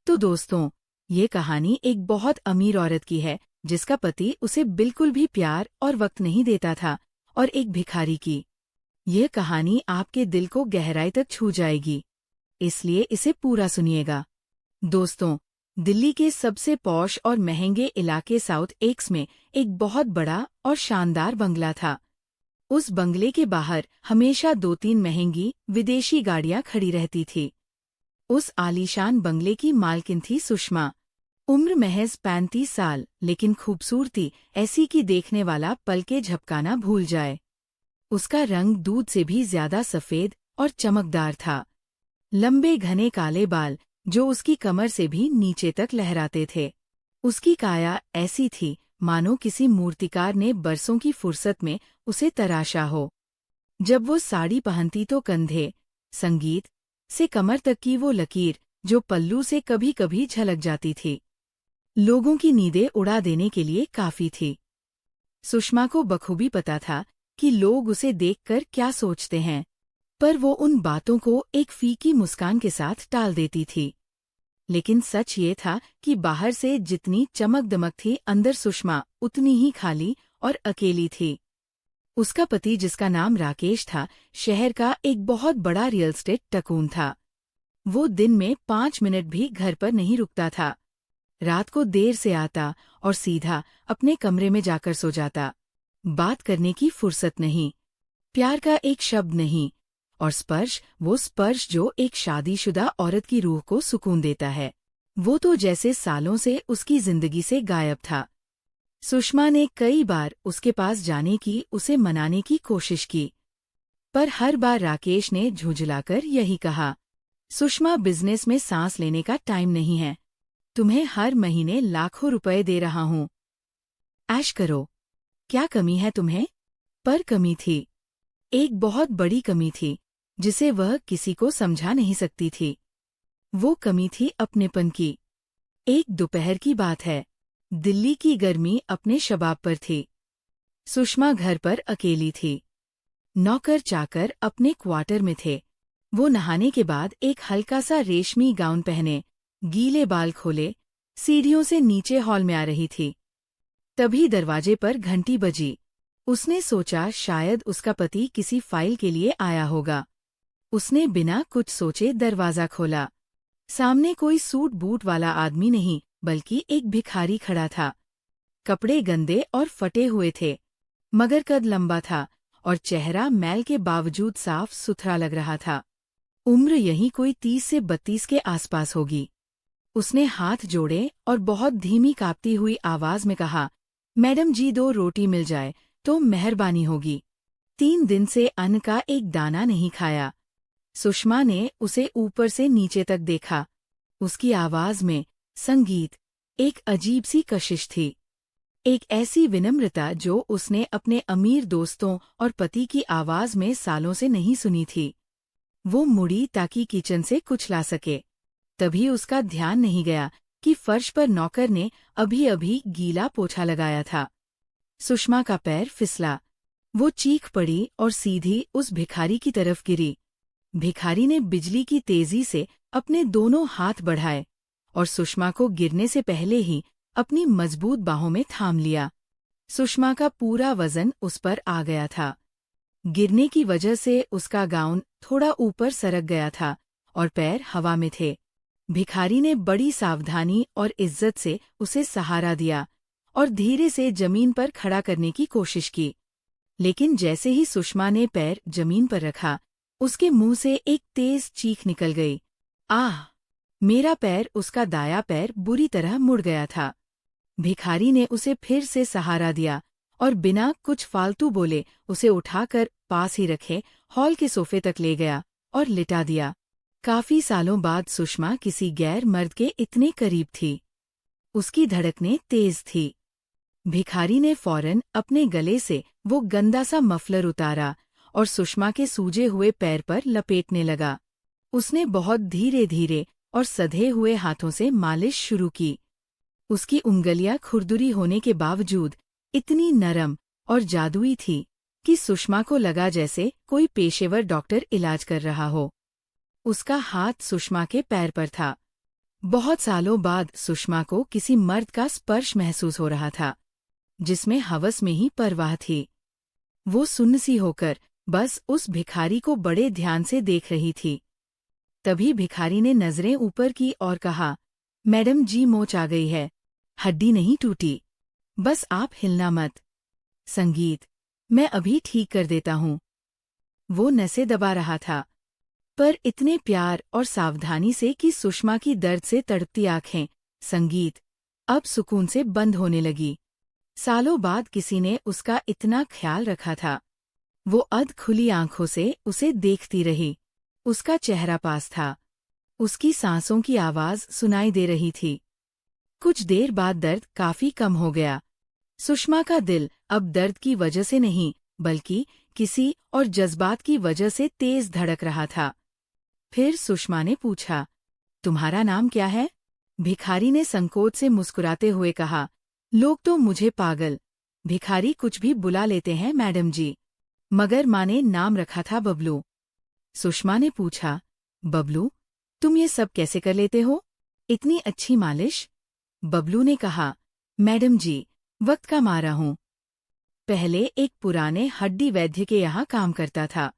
तो दोस्तों, ये कहानी एक बहुत अमीर औरत की है जिसका पति उसे बिल्कुल भी प्यार और वक्त नहीं देता था, और एक भिखारी की। यह कहानी आपके दिल को गहराई तक छू जाएगी, इसलिए इसे पूरा सुनिएगा। दोस्तों, दिल्ली के सबसे पॉश और महंगे इलाके साउथ एक्स में एक बहुत बड़ा और शानदार बंगला था। उस बंगले के बाहर हमेशा 2-3 महंगी विदेशी गाड़ियां खड़ी रहती थी। उस आलीशान बंगले की मालकिन थी सुषमा। उम्र महज 35 साल, लेकिन खूबसूरती ऐसी कि देखने वाला पल के झपकाना भूल जाए। उसका रंग दूध से भी ज्यादा सफेद और चमकदार था। लंबे घने काले बाल जो उसकी कमर से भी नीचे तक लहराते थे। उसकी काया ऐसी थी मानो किसी मूर्तिकार ने बरसों की फुर्सत में उसे तराशा हो। जब वो साड़ी पहनती तो कंधे, संगीत से कमर तक की वो लकीर जो पल्लू से कभी कभी झलक जाती थी, लोगों की नींदें उड़ा देने के लिए काफी थी। सुषमा को बखूबी पता था कि लोग उसे देखकर क्या सोचते हैं, पर वो उन बातों को एक फीकी मुस्कान के साथ टाल देती थी। लेकिन सच ये था कि बाहर से जितनी चमक दमक थी, अंदर सुषमा उतनी ही खाली और अकेली थी। उसका पति, जिसका नाम राकेश था, शहर का एक बहुत बड़ा रियल एस्टेट टकून था। वो दिन में 5 मिनट भी घर पर नहीं रुकता था। रात को देर से आता और सीधा अपने कमरे में जाकर सो जाता। बात करने की फुर्सत नहीं, प्यार का एक शब्द नहीं, और स्पर्श, वो स्पर्श जो एक शादीशुदा औरत की रूह को सुकून देता है, वो तो जैसे सालों से उसकी जिंदगी से गायब था। सुषमा ने कई बार उसके पास जाने की, उसे मनाने की कोशिश की, पर हर बार राकेश ने झुंझलाकर यही कहा, सुषमा, बिजनेस में सांस लेने का टाइम नहीं है। तुम्हें हर महीने लाखों रुपए दे रहा हूं, ऐश करो। क्या कमी है तुम्हें? पर कमी थी, एक बहुत बड़ी कमी थी जिसे वह किसी को समझा नहीं सकती थी। वो कमी थी अपनेपन की। एक दोपहर की बात है, दिल्ली की गर्मी अपने शबाब पर थी। सुषमा घर पर अकेली थी। नौकर चाकर अपने क्वार्टर में थे। वो नहाने के बाद एक हल्का सा रेशमी गाउन पहने, गीले बाल खोले, सीढ़ियों से नीचे हॉल में आ रही थी। तभी दरवाजे पर घंटी बजी। उसने सोचा शायद उसका पति किसी फाइल के लिए आया होगा। उसने बिना कुछ सोचे दरवाजा खोला। सामने कोई सूट बूट वाला आदमी नहीं, बल्कि एक भिखारी खड़ा था। कपड़े गंदे और फटे हुए थे, मगर कद लंबा था और चेहरा मैल के बावजूद साफ सुथरा लग रहा था। उम्र यही कोई 30 से 32 के आसपास होगी। उसने हाथ जोड़े और बहुत धीमी कांपती हुई आवाज में कहा, मैडम जी, 2 रोटी मिल जाए तो मेहरबानी होगी। 3 दिन से अन्न का एक दाना नहीं खाया। सुषमा ने उसे ऊपर से नीचे तक देखा। उसकी आवाज में संगीत, एक अजीब सी कशिश थी, एक ऐसी विनम्रता जो उसने अपने अमीर दोस्तों और पति की आवाज में सालों से नहीं सुनी थी। वो मुड़ी ताकि किचन से कुछ ला सके। तभी उसका ध्यान नहीं गया कि फर्श पर नौकर ने अभी अभी गीला पोछा लगाया था। सुषमा का पैर फिसला। वो चीख पड़ी और सीधी उस भिखारी की तरफ गिरी। भिखारी ने बिजली की तेजी से अपने दोनों हाथ बढ़ाए और सुषमा को गिरने से पहले ही अपनी मजबूत बाहों में थाम लिया। सुषमा का पूरा वजन उस पर आ गया था। गिरने की वजह से उसका गाउन थोड़ा ऊपर सरक गया था और पैर हवा में थे। भिखारी ने बड़ी सावधानी और इज्जत से उसे सहारा दिया और धीरे से जमीन पर खड़ा करने की कोशिश की। लेकिन जैसे ही सुषमा ने पैर जमीन पर रखा, उसके मुंह से एक तेज चीख निकल गई। आह! मेरा पैर! उसका दायां पैर बुरी तरह मुड़ गया था। भिखारी ने उसे फिर से सहारा दिया और बिना कुछ फालतू बोले उसे उठाकर पास ही रखे हॉल के सोफे तक ले गया और लिटा दिया। काफी सालों बाद सुषमा किसी गैर मर्द के इतने करीब थी। उसकी धड़कनें तेज थी। भिखारी ने फौरन अपने गले से वो गंदा सा मफलर उतारा और सुषमा के सूजे हुए पैर पर लपेटने लगा। उसने बहुत धीरे धीरे और सधे हुए हाथों से मालिश शुरू की। उसकी उंगलियां खुरदुरी होने के बावजूद इतनी नरम और जादुई थी कि सुषमा को लगा जैसे कोई पेशेवर डॉक्टर इलाज कर रहा हो। उसका हाथ सुषमा के पैर पर था। बहुत सालों बाद सुषमा को किसी मर्द का स्पर्श महसूस हो रहा था, जिसमें हवस में ही परवाह थी। वो सुन्न सी होकर बस उस भिखारी को बड़े ध्यान से देख रही थी। तभी भिखारी ने नजरें ऊपर की और कहा, मैडम जी मोच आ गई है, हड्डी नहीं टूटी, बस आप हिलना मत। संगीत, मैं अभी ठीक कर देता हूँ। वो नसें दबा रहा था, पर इतने प्यार और सावधानी से कि सुषमा की दर्द से तड़पती आंखें, संगीत, अब सुकून से बंद होने लगी। सालों बाद किसी ने उसका इतना ख्याल रखा था। वो अध खुली आंखों से उसे देखती रही। उसका चेहरा पास था, उसकी सांसों की आवाज सुनाई दे रही थी। कुछ देर बाद दर्द काफी कम हो गया। सुषमा का दिल अब दर्द की वजह से नहीं, बल्कि किसी और जज्बात की वजह से तेज धड़क रहा था। फिर सुषमा ने पूछा, तुम्हारा नाम क्या है? भिखारी ने संकोच से मुस्कुराते हुए कहा, लोग तो मुझे पागल, भिखारी कुछ भी बुला लेते हैं मैडम जी, मगर माँ ने नाम रखा था बबलू। सुषमा ने पूछा, बबलू, तुम ये सब कैसे कर लेते हो? इतनी अच्छी मालिश? बबलू ने कहा, मैडम जी, वक्त का मारा हूँ। पहले एक पुराने हड्डी वैद्य के यहाँ काम करता था।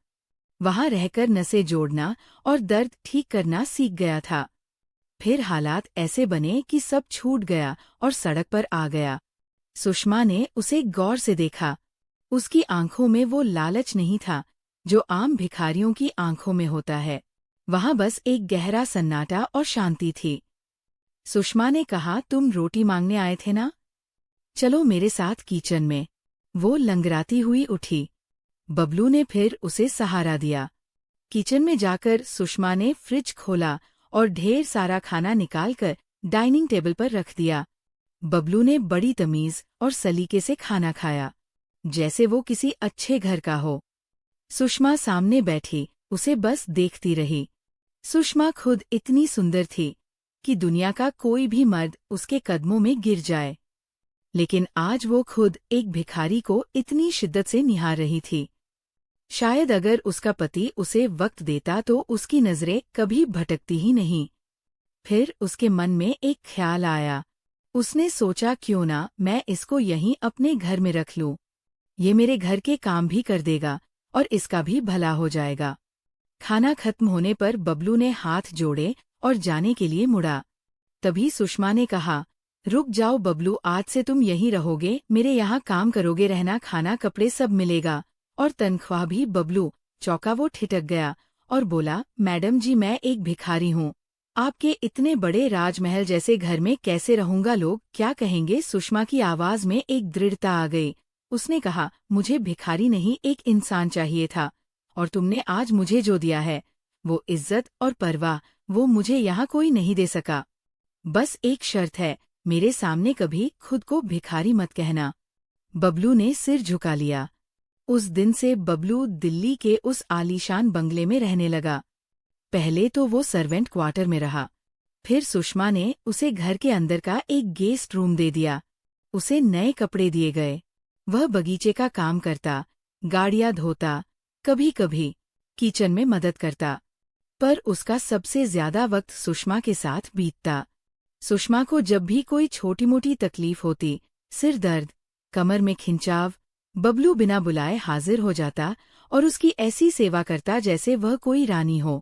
वहाँ रहकर नसें जोड़ना और दर्द ठीक करना सीख गया था। फिर हालात ऐसे बने कि सब छूट गया और सड़क पर आ गया। सुषमा ने उसे गौर से देखा। उसकी आंखों में वो लालच नहीं था जो आम भिखारियों की आंखों में होता है। वहाँ बस एक गहरा सन्नाटा और शांति थी। सुषमा ने कहा, तुम रोटी मांगने आए थे ना? चलो मेरे साथ किचन में। वो लंगराती हुई उठी। बबलू ने फिर उसे सहारा दिया। किचन में जाकर सुषमा ने फ्रिज खोला और ढेर सारा खाना निकालकर डाइनिंग टेबल पर रख दिया। बबलू ने बड़ी तमीज और सलीके से खाना खाया, जैसे वो किसी अच्छे घर का हो। सुषमा सामने बैठी उसे बस देखती रही। सुषमा खुद इतनी सुंदर थी कि दुनिया का कोई भी मर्द उसके कदमों में गिर जाए, लेकिन आज वो खुद एक भिखारी को इतनी शिद्दत से निहार रही थी। शायद अगर उसका पति उसे वक्त देता तो उसकी नजरें कभी भटकती ही नहीं। फिर उसके मन में एक ख्याल आया। उसने सोचा, क्यों ना मैं इसको यहीं अपने घर में रख लूं। ये मेरे घर के काम भी कर देगा और इसका भी भला हो जाएगा। खाना खत्म होने पर बबलू ने हाथ जोड़े और जाने के लिए मुड़ा। तभी सुषमा ने कहा, रुक जाओ बबलू, आज से तुम यहीं रहोगे, मेरे यहाँ काम करोगे, रहना, खाना कपड़े सब मिलेगा और तनख्वाह भी। बबलू चौंका, वो ठिठक गया और बोला, मैडम जी, मैं एक भिखारी हूँ, आपके इतने बड़े राजमहल जैसे घर में कैसे रहूंगा, लोग क्या कहेंगे? सुषमा की आवाज में एक दृढ़ता आ गई। उसने कहा, मुझे भिखारी नहीं, एक इंसान चाहिए था, और तुमने आज मुझे जो दिया है वो इज्जत और परवाह, वो मुझे यहाँ कोई नहीं दे सका। बस एक शर्त है, मेरे सामने कभी खुद को भिखारी मत कहना। बबलू ने सिर झुका लिया। उस दिन से बबलू दिल्ली के उस आलीशान बंगले में रहने लगा। पहले तो वो सर्वेंट क्वार्टर में रहा, फिर सुषमा ने उसे घर के अंदर का एक गेस्ट रूम दे दिया। उसे नए कपड़े दिए गए। वह बगीचे का काम करता, गाड़ियां धोता, कभी कभी किचन में मदद करता, पर उसका सबसे ज्यादा वक्त सुषमा के साथ बीतता। सुषमा को जब भी कोई छोटी मोटी तकलीफ होती, सिर दर्द, कमर में खिंचाव, बबलू बिना बुलाए हाजिर हो जाता और उसकी ऐसी सेवा करता जैसे वह कोई रानी हो।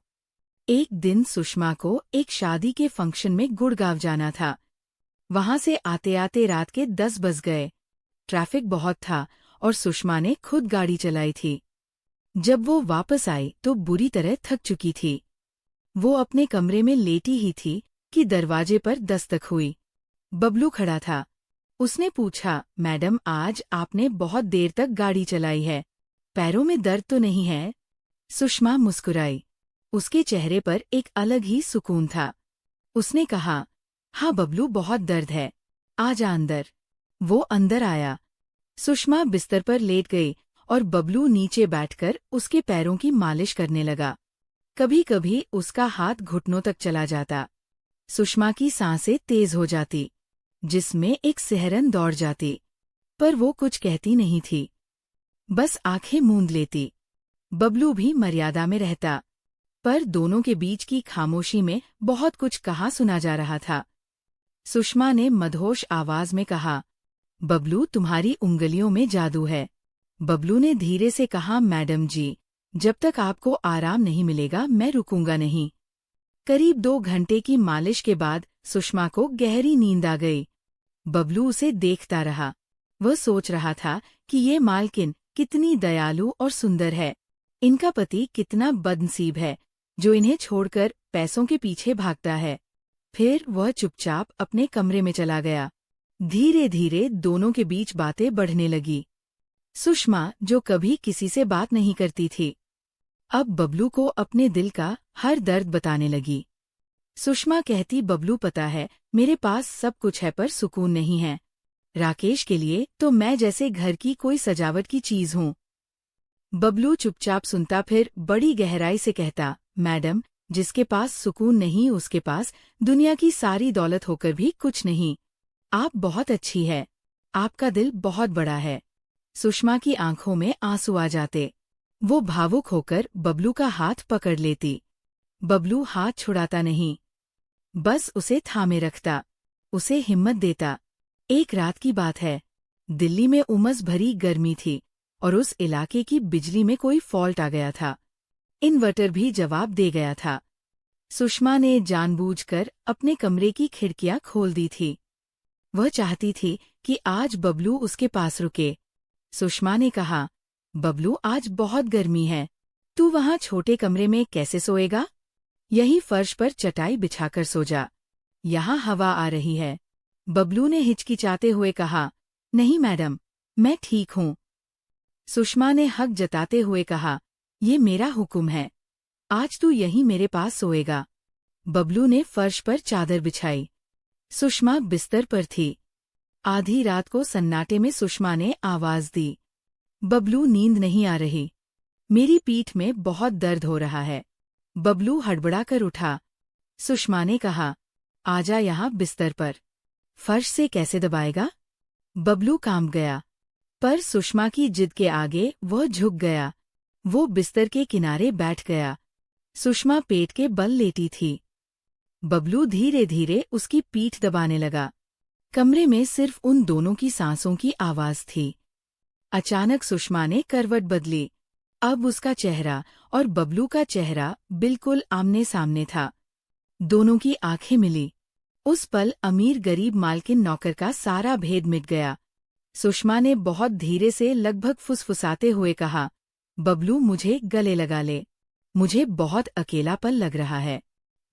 एक दिन सुषमा को एक शादी के फंक्शन में गुड़गांव जाना था। वहां से आते आते रात के 10 बज गए। ट्रैफिक बहुत था और सुषमा ने खुद गाड़ी चलाई थी। जब वो वापस आई तो बुरी तरह थक चुकी थी। वो अपने कमरे में लेटी ही थी कि दरवाजे पर दस्तक हुई। बबलू खड़ा था। उसने पूछा, मैडम, आज आपने बहुत देर तक गाड़ी चलाई है, पैरों में दर्द तो नहीं है? सुषमा मुस्कुराई। उसके चेहरे पर एक अलग ही सुकून था। उसने कहा, हाँ बबलू, बहुत दर्द है, आ जा अंदर। वो अंदर आया। सुषमा बिस्तर पर लेट गई और बबलू नीचे बैठकर उसके पैरों की मालिश करने लगा। कभी कभी उसका हाथ घुटनों तक चला जाता। सुषमा की सांसें तेज हो जाती, जिसमें एक सिहरन दौड़ जाती, पर वो कुछ कहती नहीं थी, बस आंखें मूंद लेती। बबलू भी मर्यादा में रहता। पर दोनों के बीच की खामोशी में बहुत कुछ कहा सुना जा रहा था। सुषमा ने मदहोश आवाज में कहा, बबलू, तुम्हारी उंगलियों में जादू है। बबलू ने धीरे से कहा, मैडम जी, जब तक आपको आराम नहीं मिलेगा मैं रुकूंगा नहीं। करीब 2 घंटे की मालिश के बाद सुषमा को गहरी नींद आ गई। बबलू उसे देखता रहा। वह सोच रहा था कि ये मालकिन कितनी दयालु और सुंदर है। इनका पति कितना बदनसीब है जो इन्हें छोड़कर पैसों के पीछे भागता है। फिर वह चुपचाप अपने कमरे में चला गया। धीरे धीरे दोनों के बीच बातें बढ़ने लगी। सुषमा, जो कभी किसी से बात नहीं करती थी, अब बबलू को अपने दिल का हर दर्द बताने लगी। सुषमा कहती, बबलू, पता है मेरे पास सब कुछ है पर सुकून नहीं है। राकेश के लिए तो मैं जैसे घर की कोई सजावट की चीज हूँ। बबलू चुपचाप सुनता, फिर बड़ी गहराई से कहता, मैडम, जिसके पास सुकून नहीं उसके पास दुनिया की सारी दौलत होकर भी कुछ नहीं। आप बहुत अच्छी है। आपका दिल बहुत बड़ा है। सुषमा की आंखों में आंसू आ जाते। वो भावुक होकर बबलू का हाथ पकड़ लेती। बबलू हाथ छुड़ाता नहीं, बस उसे थामे रखता, उसे हिम्मत देता। एक रात की बात है। दिल्ली में उमस भरी गर्मी थी और उस इलाके की बिजली में कोई फॉल्ट आ गया था। इन्वर्टर भी जवाब दे गया था। सुषमा ने जानबूझकर अपने कमरे की खिड़कियां खोल दी थी। वह चाहती थी कि आज बबलू उसके पास रुके। सुषमा ने कहा, बबलू, आज बहुत गर्मी है। तू वहाँ छोटे कमरे में कैसे सोएगा? यही फर्श पर चटाई बिछाकर सो जा। यहाँ हवा आ रही है। बबलू ने हिचकिचाते हुए कहा, नहीं मैडम, मैं ठीक हूँ। सुषमा ने हक जताते हुए कहा, ये मेरा हुक्म है। आज तू यहीं मेरे पास सोएगा। बबलू ने फर्श पर चादर बिछाई। सुषमा बिस्तर पर थी। आधी रात को सन्नाटे में सुषमा ने आवाज दी, बबलू, नींद नहीं आ रही। मेरी पीठ में बहुत दर्द हो रहा है। बबलू हड़बड़ा कर उठा। सुषमा ने कहा, आजा यहाँ बिस्तर पर। फर्श से कैसे दबाएगा? बबलू कांप गया, पर सुषमा की जिद के आगे वह झुक गया। वो बिस्तर के किनारे बैठ गया। सुषमा पेट के बल लेटी थी। बबलू धीरे धीरे उसकी पीठ दबाने लगा। कमरे में सिर्फ उन दोनों की सांसों की आवाज थी। अचानक सुषमा ने करवट बदली। अब उसका चेहरा और बबलू का चेहरा बिल्कुल आमने सामने था। दोनों की आंखें मिली। उस पल अमीर गरीब मालकिन नौकर का सारा भेद मिट गया। सुषमा ने बहुत धीरे से, लगभग फुसफुसाते हुए कहा, बबलू, मुझे गले लगा ले। मुझे बहुत अकेलापन लग रहा है।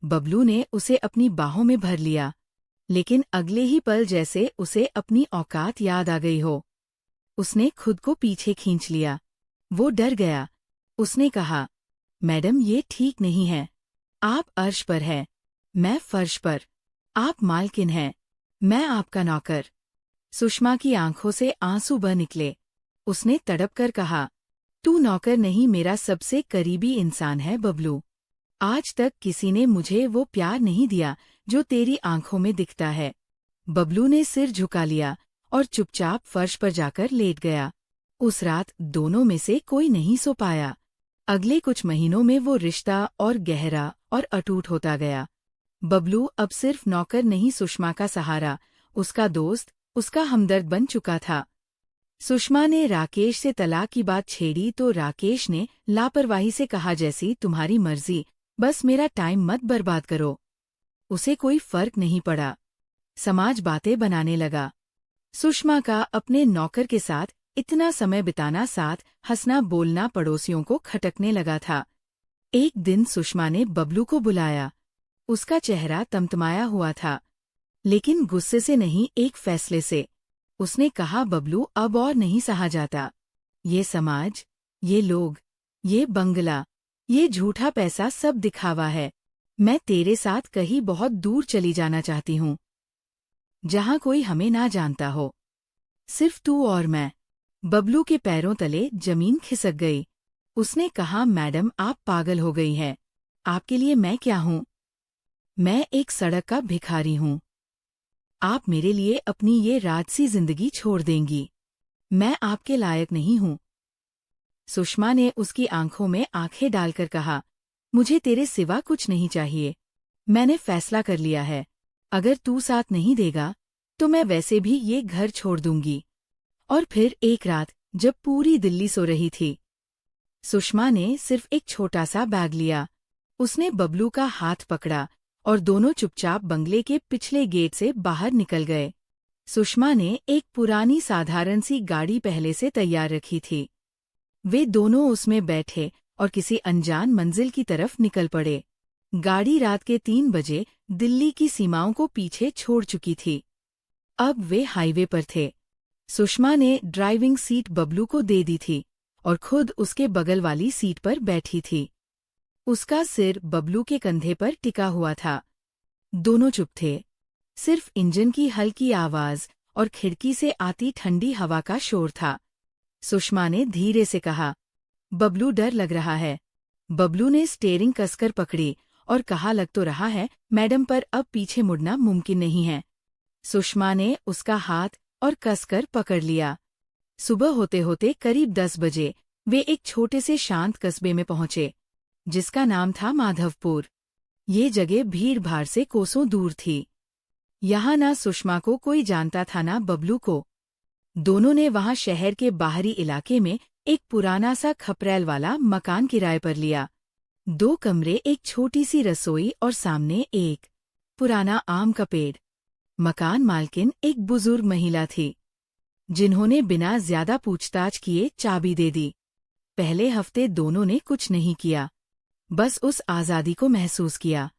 बबलू ने उसे अपनी बाहों में भर लिया, लेकिन अगले ही पल जैसे उसे अपनी औकात याद आ गई हो। उसने खुद को पीछे खींच लिया। वो डर गया। उसने कहा, मैडम, ये ठीक नहीं है। आप अर्श पर हैं, मैं फर्श पर। आप मालकिन हैं, मैं आपका नौकर। सुषमा की आंखों से आंसू बह निकले। उसने तड़प कर कहा, तू नौकर नहीं, मेरा सबसे करीबी इंसान है बबलू। आज तक किसी ने मुझे वो प्यार नहीं दिया जो तेरी आंखों में दिखता है। बबलू ने सिर झुका लिया और चुपचाप फर्श पर जाकर लेट गया। उस रात दोनों में से कोई नहीं सो पाया। अगले कुछ महीनों में वो रिश्ता और गहरा और अटूट होता गया। बबलू अब सिर्फ नौकर नहीं, सुषमा का सहारा, उसका दोस्त, उसका हमदर्द बन चुका था। सुषमा ने राकेश से तलाक की बात छेड़ी तो राकेश ने लापरवाही से कहा, जैसी तुम्हारी मर्जी, बस मेरा टाइम मत बर्बाद करो। उसे कोई फर्क नहीं पड़ा। समाज बातें बनाने लगा। सुषमा का अपने नौकर के साथ इतना समय बिताना, साथ हंसना बोलना पड़ोसियों को खटकने लगा था। एक दिन सुषमा ने बबलू को बुलाया। उसका चेहरा तमतमाया हुआ था, लेकिन गुस्से से नहीं, एक फैसले से। उसने कहा, बबलू, अब और नहीं सहा जाता। ये समाज, ये लोग, ये बंगला, ये झूठा पैसा सब दिखावा है। मैं तेरे साथ कहीं बहुत दूर चली जाना चाहती हूँ, जहाँ कोई हमें ना जानता हो, सिर्फ तू और मैं। बबलू के पैरों तले जमीन खिसक गई। उसने कहा, मैडम, आप पागल हो गई हैं। आपके लिए मैं क्या हूँ? मैं एक सड़क का भिखारी हूँ। आप मेरे लिए अपनी ये राजसी जिंदगी छोड़ देंगी। मैं आपके लायक नहीं हूँ। सुषमा ने उसकी आंखों में आंखें डालकर कहा, मुझे तेरे सिवा कुछ नहीं चाहिए। मैंने फैसला कर लिया है, अगर तू साथ नहीं देगा तो मैं वैसे भी ये घर छोड़ दूंगी। और फिर एक रात जब पूरी दिल्ली सो रही थी, सुषमा ने सिर्फ एक छोटा सा बैग लिया। उसने बबलू का हाथ पकड़ा और दोनों चुपचाप बंगले के पिछले गेट से बाहर निकल गए। सुषमा ने एक पुरानी साधारण सी गाड़ी पहले से तैयार रखी थी। वे दोनों उसमें बैठे और किसी अनजान मंजिल की तरफ निकल पड़े। गाड़ी रात के 3 बजे दिल्ली की सीमाओं को पीछे छोड़ चुकी थी। अब वे हाईवे पर थे। सुषमा ने ड्राइविंग सीट बबलू को दे दी थी और खुद उसके बगल वाली सीट पर बैठी थी। उसका सिर बबलू के कंधे पर टिका हुआ था। दोनों चुप थे। सिर्फ इंजन की हल्की आवाज और खिड़की से आती ठंडी हवा का शोर था। सुषमा ने धीरे से कहा, बबलू डर लग रहा है। बबलू ने स्टीयरिंग कसकर पकड़ी और कहा, लग तो रहा है मैडम, पर अब पीछे मुड़ना मुमकिन नहीं है। सुषमा ने उसका हाथ और कसकर पकड़ लिया। सुबह होते होते करीब 10 बजे वे एक छोटे से शांत कस्बे में पहुंचे, जिसका नाम था माधवपुर। ये जगह भीड़-भाड़ से कोसों दूर थी। यहाँ ना सुषमा को कोई जानता था ना बबलू को। दोनों ने वहाँ शहर के बाहरी इलाके में एक पुराना सा खपरैल वाला मकान किराए पर लिया। 2 कमरे, एक छोटी सी रसोई और सामने एक पुराना आम का पेड़। मकान मालकिन एक बुजुर्ग महिला थी, जिन्होंने बिना ज्यादा पूछताछ किए चाबी दे दी। पहले हफ्ते दोनों ने कुछ नहीं किया, बस उस आजादी को महसूस किया।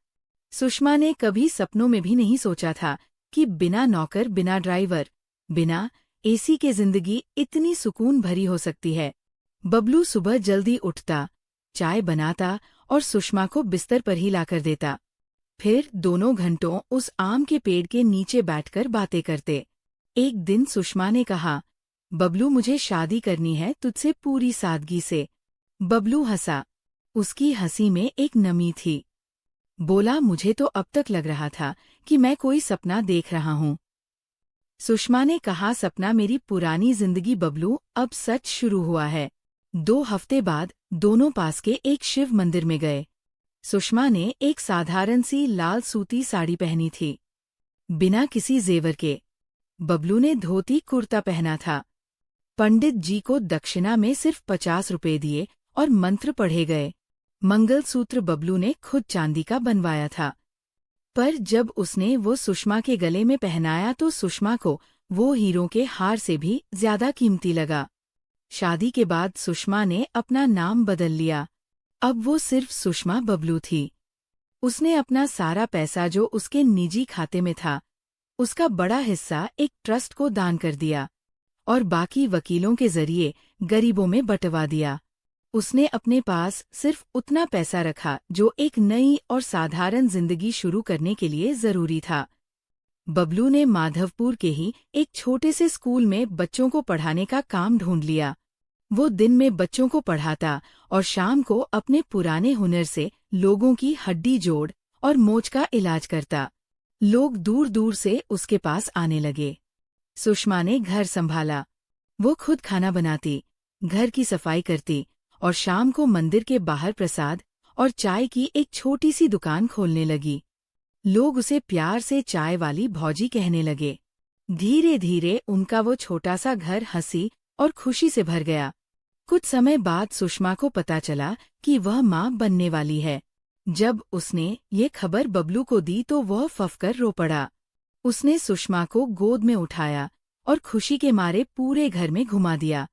सुषमा ने कभी सपनों में भी नहीं सोचा था कि बिना नौकर, बिना ड्राइवर, बिना एसी के जिंदगी इतनी सुकून भरी हो सकती है। बबलू सुबह जल्दी उठता, चाय बनाता और सुषमा को बिस्तर पर ही लाकर देता। फिर दोनों घंटों उस आम के पेड़ के नीचे बैठकर बातें करते। एक दिन सुषमा ने कहा, बबलू, मुझे शादी करनी है तुझसे पूरी सादगी से। बबलू हंसा। उसकी हंसी में एक नमी थी। बोला, मुझे तो अब तक लग रहा था कि मैं कोई सपना देख रहा हूँ। सुषमा ने कहा, सपना मेरी पुरानी जिंदगी बबलू, अब सच शुरू हुआ है। 2 हफ्ते बाद दोनों पास के एक शिव मंदिर में गए। सुषमा ने एक साधारण सी लाल सूती साड़ी पहनी थी, बिना किसी जेवर के। बबलू ने धोती कुर्ता पहना था। पंडित जी को दक्षिणा में सिर्फ 50 रुपए दिए और मंत्र पढ़े गए। मंगलसूत्र बबलू ने खुद चांदी का बनवाया था, पर जब उसने वो सुषमा के गले में पहनाया तो सुषमा को वो हीरों के हार से भी ज्यादा कीमती लगा। शादी के बाद सुषमा ने अपना नाम बदल लिया। अब वो सिर्फ सुषमा बबलू थी। उसने अपना सारा पैसा जो उसके निजी खाते में था, उसका बड़ा हिस्सा एक ट्रस्ट को दान कर दिया और बाकी वकीलों के जरिए गरीबों में बंटवा दिया। उसने अपने पास सिर्फ उतना पैसा रखा जो एक नई और साधारण जिंदगी शुरू करने के लिए जरूरी था। बबलू ने माधवपुर के ही एक छोटे से स्कूल में बच्चों को पढ़ाने का काम ढूंढ लिया। वो दिन में बच्चों को पढ़ाता और शाम को अपने पुराने हुनर से लोगों की हड्डी जोड़ और मोच का इलाज करता। लोग दूर दूर से उसके पास आने लगे। सुषमा ने घर संभाला। वो खुद खाना बनाती, घर की सफाई करती और शाम को मंदिर के बाहर प्रसाद और चाय की एक छोटी सी दुकान खोलने लगी। लोग उसे प्यार से चाय वाली भौजी कहने लगे। धीरे धीरे उनका वो छोटा सा घर हंसी और खुशी से भर गया। कुछ समय बाद सुषमा को पता चला कि वह माँ बनने वाली है। जब उसने ये खबर बबलू को दी तो वह फफकर रो पड़ा। उसने सुषमा को गोद में उठाया और खुशी के मारे पूरे घर में घुमा दिया।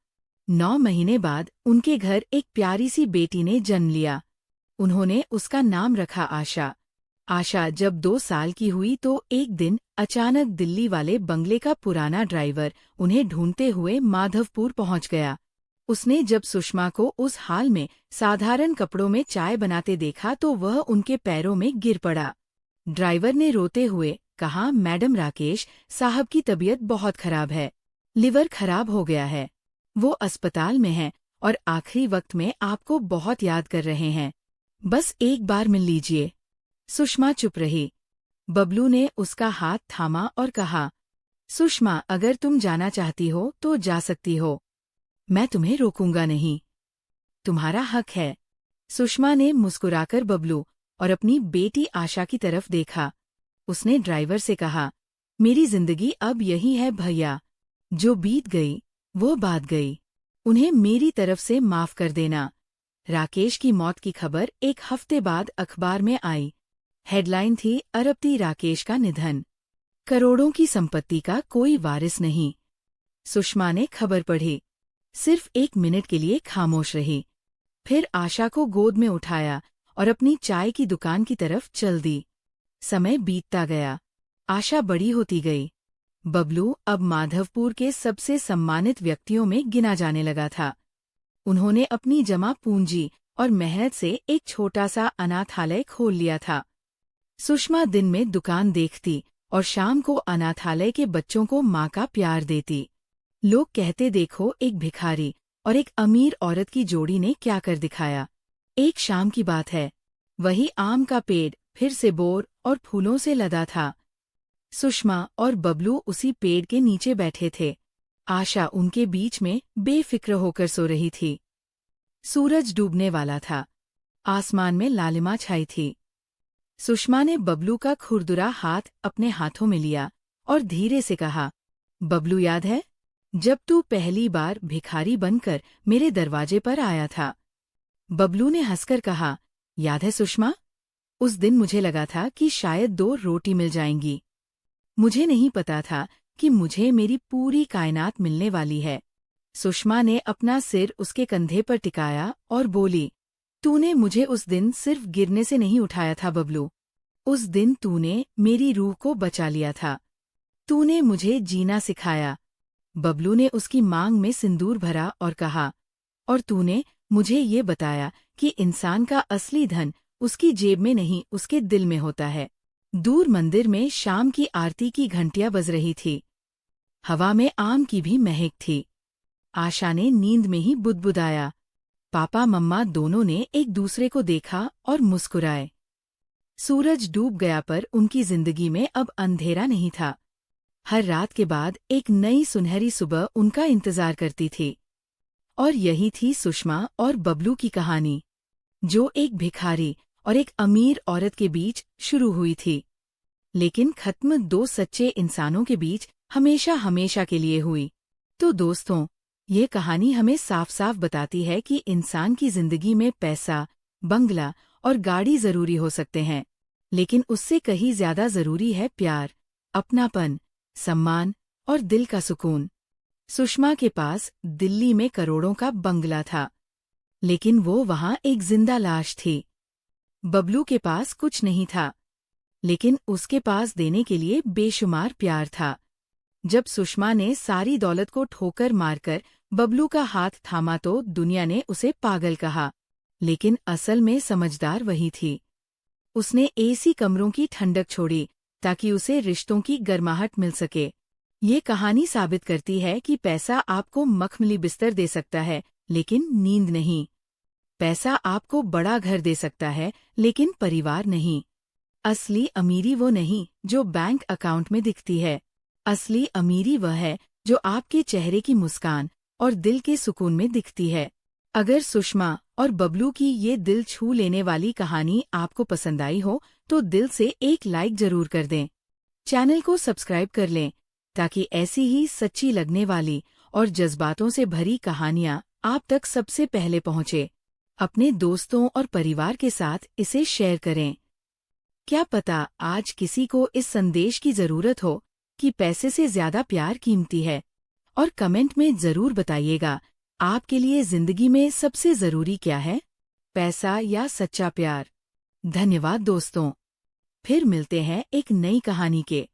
9 महीने बाद उनके घर एक प्यारी सी बेटी ने जन्म लिया। उन्होंने उसका नाम रखा आशा। आशा जब 2 साल की हुई तो एक दिन अचानक दिल्ली वाले बंगले का पुराना ड्राइवर उन्हें ढूंढते हुए माधवपुर पहुंच गया। उसने जब सुषमा को उस हाल में साधारण कपड़ों में चाय बनाते देखा तो वह उनके पैरों में गिर पड़ा। ड्राइवर ने रोते हुए कहा, मैडम, राकेश साहब की तबीयत बहुत खराब है, लिवर खराब हो गया है। वो अस्पताल में हैं और आखिरी वक्त में आपको बहुत याद कर रहे हैं। बस एक बार मिल लीजिए। सुषमा चुप रही। बबलू ने उसका हाथ थामा और कहा, सुषमा, अगर तुम जाना चाहती हो तो जा सकती हो। मैं तुम्हें रोकूंगा नहीं। तुम्हारा हक है। सुषमा ने मुस्कुराकर बबलू और अपनी बेटी आशा की तरफ देखा। उसने ड्राइवर से कहा, मेरी जिंदगी अब यही है भैया। जो बीत गई वो बात गई। उन्हें मेरी तरफ से माफ कर देना। राकेश की मौत की खबर एक हफ्ते बाद अखबार में आई। हेडलाइन थी, अरबती राकेश का निधन, करोड़ों की संपत्ति का कोई वारिस नहीं। सुषमा ने खबर पढ़ी, सिर्फ 1 मिनट के लिए खामोश रही। फिर आशा को गोद में उठाया और अपनी चाय की दुकान की तरफ चल दी। समय बीतता गया, आशा बड़ी होती गई। बबलू अब माधवपुर के सबसे सम्मानित व्यक्तियों में गिना जाने लगा था। उन्होंने अपनी जमा पूंजी और मेहनत से एक छोटा सा अनाथालय खोल लिया था। सुषमा दिन में दुकान देखती और शाम को अनाथालय के बच्चों को माँ का प्यार देती। लोग कहते, देखो, एक भिखारी और एक अमीर औरत की जोड़ी ने क्या कर दिखाया। एक शाम की बात है, वही आम का पेड़ फिर से बोर और फूलों से लदा था। सुषमा और बबलू उसी पेड़ के नीचे बैठे थे। आशा उनके बीच में बेफिक्र होकर सो रही थी। सूरज डूबने वाला था। आसमान में लालिमा छाई थी। सुषमा ने बबलू का खुरदुरा हाथ अपने हाथों में लिया और धीरे से कहा, बबलू, याद है जब तू पहली बार भिखारी बनकर मेरे दरवाजे पर आया था? बबलू ने हंसकर कहा, याद है सुषमा, उस दिन मुझे लगा था कि शायद 2 रोटी मिल जाएंगी। मुझे नहीं पता था कि मुझे मेरी पूरी कायनात मिलने वाली है। सुषमा ने अपना सिर उसके कंधे पर टिकाया और बोली, तूने मुझे उस दिन सिर्फ गिरने से नहीं उठाया था बबलू। उस दिन तूने मेरी रूह को बचा लिया था। तूने मुझे जीना सिखाया। बबलू ने उसकी मांग में सिंदूर भरा और कहा, और तूने मुझे ये बताया कि इंसान का असली धन उसकी जेब में नहीं, उसके दिल में होता है। दूर मंदिर में शाम की आरती की घंटियां बज रही थी। हवा में आम की भी महक थी। आशा ने नींद में ही बुदबुदाया। पापा मम्मा दोनों ने एक दूसरे को देखा और मुस्कुराए। सूरज डूब गया पर उनकी जिंदगी में अब अंधेरा नहीं था। हर रात के बाद एक नई सुनहरी सुबह उनका इंतजार करती थी। और यही थी सुषमा और बबलू की कहानी, जो एक भिखारी और एक अमीर औरत के बीच शुरू हुई थी, लेकिन खत्म 2 सच्चे इंसानों के बीच हमेशा हमेशा के लिए हुई। तो दोस्तों, ये कहानी हमें साफ साफ बताती है कि इंसान की जिंदगी में पैसा, बंगला और गाड़ी जरूरी हो सकते हैं, लेकिन उससे कहीं ज्यादा जरूरी है प्यार, अपनापन, सम्मान और दिल का सुकून। सुषमा के पास दिल्ली में करोड़ों का बंगला था, लेकिन वो वहां एक जिंदा लाश थी। बबलू के पास कुछ नहीं था, लेकिन उसके पास देने के लिए बेशुमार प्यार था। जब सुषमा ने सारी दौलत को ठोकर मारकर बबलू का हाथ थामा तो दुनिया ने उसे पागल कहा, लेकिन असल में समझदार वही थी। उसने एसी कमरों की ठंडक छोड़ी ताकि उसे रिश्तों की गर्माहट मिल सके। ये कहानी साबित करती है कि पैसा आपको मखमली बिस्तर दे सकता है, लेकिन नींद नहीं। पैसा आपको बड़ा घर दे सकता है, लेकिन परिवार नहीं। असली अमीरी वो नहीं जो बैंक अकाउंट में दिखती है। असली अमीरी वह है जो आपके चेहरे की मुस्कान और दिल के सुकून में दिखती है। अगर सुषमा और बबलू की ये दिल छू लेने वाली कहानी आपको पसंद आई हो तो दिल से एक लाइक जरूर कर दें। चैनल को सब्सक्राइब कर लें ताकि ऐसी ही सच्ची लगने वाली और जज्बातों से भरी कहानियां आप तक सबसे पहले पहुंचे। अपने दोस्तों और परिवार के साथ इसे शेयर करें। क्या पता आज किसी को इस संदेश की जरूरत हो कि पैसे से ज्यादा प्यार कीमती है। और कमेंट में जरूर बताइएगा, आपके लिए जिंदगी में सबसे जरूरी क्या है, पैसा या सच्चा प्यार। धन्यवाद दोस्तों। फिर मिलते हैं एक नई कहानी के